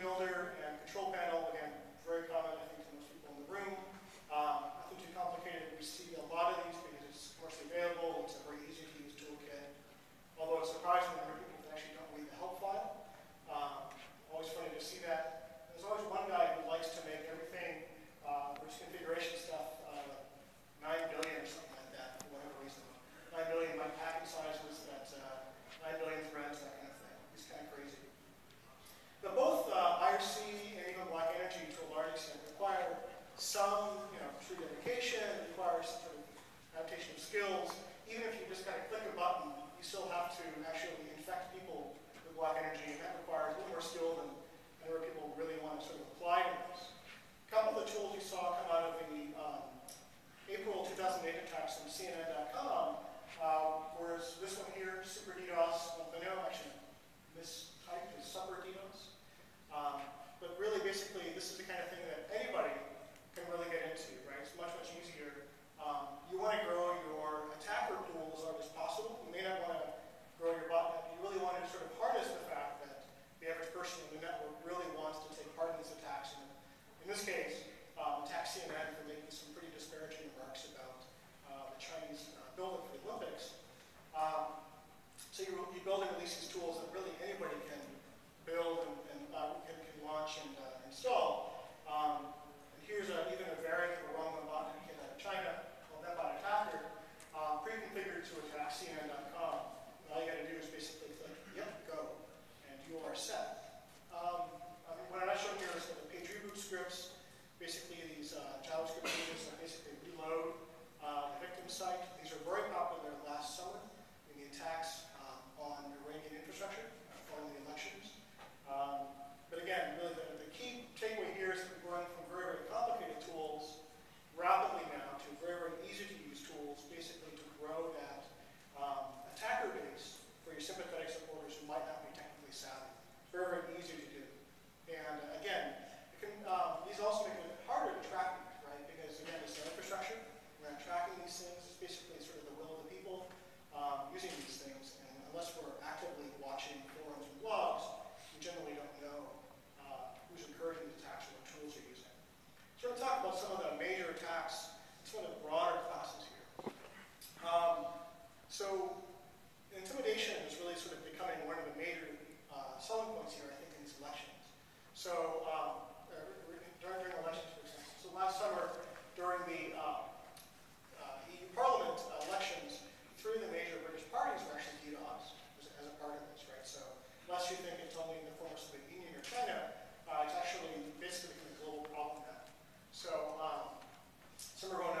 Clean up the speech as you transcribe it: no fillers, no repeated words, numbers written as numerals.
builder and control panel, again, very common, I think, to most people in the room. Nothing too complicated. We see a lot of these because it's commercially available. It's a very easy to use toolkit. Although it's surprising that there are people that actually don't read the help file. Always funny to see that. There's always one guy who likes to make everything, there's configuration stuff, 9 billion or something like that, for whatever reason. 9 billion byte packet sizes, that's 9 billion threads, that kind of thing. It's kind of crazy. But both IRC and even Black Energy, to a large extent, require some, true dedication, requires some sort of adaptation of skills. Even if you just kind of click a button, you still have to actually infect people with Black Energy, and that requires a little more skill than there are people who really want to sort of apply to this. A couple of the tools you saw come out of the April 2008 attacks on CNN.com, whereas this one here, Super DDoS, I know actually this type is Super DDoS. But really, basically, this is the kind of thing that anybody can really get into, right? It's much, much easier. You want to grow your attacker pool as large as possible. You may not want to grow your botnet. You really want to sort of harness the fact that the average person in the network really wants to take part in these attacks. And in this case, attack CNN for making some pretty disparaging remarks about the Chinese building for the Olympics. So you're building at least these tools that really anybody can build and can launch and install. And here's even a variant of a well-known botnet kit out of China called NetBot Attacker, pre-configured to attack CNN.com. And all you got to do is basically click, yep, go, and you are set. What I'm showing here is the page reboot scripts. Basically, these JavaScript pages that basically reload the victim site. These are very popular last summer in the attacks on Iranian infrastructure following the elections. But again, really the key takeaway here is that we're going from very, very complicated tools rapidly now to very, very easy to use tools, basically to grow that attacker base for your sympathetic supporters who might not be technically savvy. Very, very easy to do. And again, these also make it harder to track, right? Because again, it's the infrastructure. We're not tracking these things. It's basically sort of the will of the people using these things. And unless we're actively watching forums and blogs, we generally don't know who's encouraging these attacks or what tools you're using. So we're going to talk about some of the major attacks, some of the broader classes here. So intimidation is really sort of becoming one of the major selling points here, I think, in these elections. So during elections, for example. So last summer, during the EU Parliament elections, three of the major British parties were actually DDoS as a part of this, right? So unless you think it's only in the former Soviet Union or China, it's actually basically a global problem now. So some are going